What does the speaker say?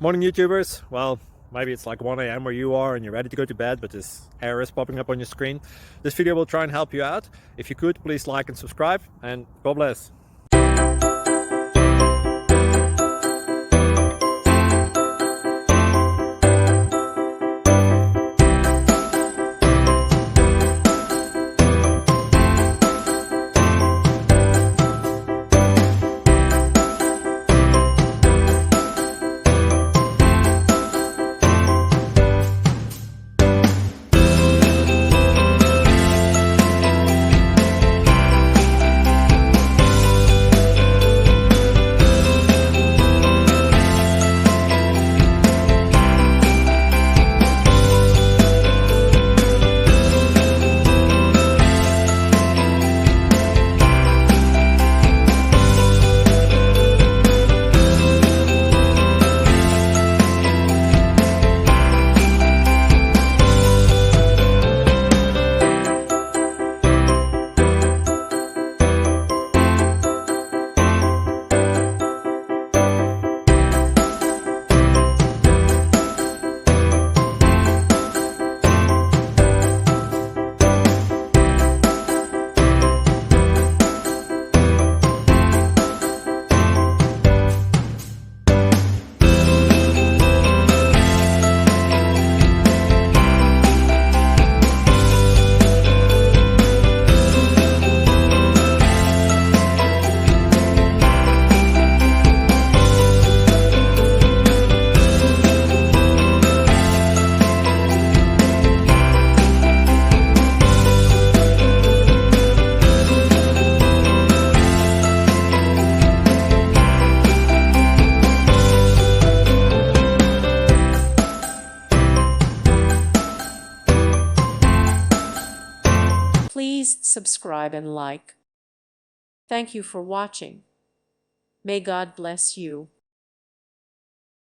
Morning YouTubers. Well, maybe it's like 1 a.m. where you are and you're ready to go to bed, but this error is popping up on your screen. This video will try and help you out. If you could, please like and subscribe, and God bless. Please subscribe and like. Thank you for watching. May God bless you.